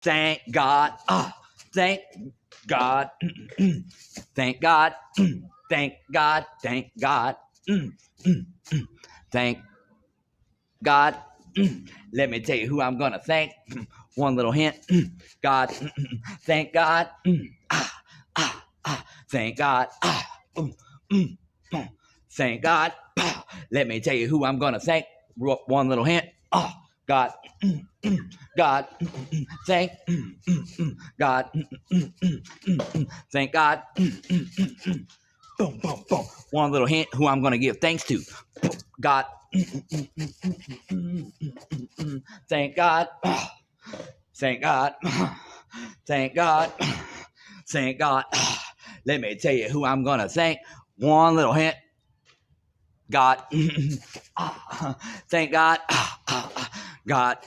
Thank God. Thank God. Thank God. Thank God. Thank God. Thank God. Let me tell you who I'm gonna thank. One little hint. God. Thank God. Thank God. Thank God. Let me tell you who I'm gonna thank. One little hint. God. God. Thank God. Thank God. Boom, boom, boom. One little hint who I'm gonna give thanks to. God. Thank God. Thank God. Thank God. Thank God. Let me tell you who I'm gonna thank. One little hint. God. Thank God. God.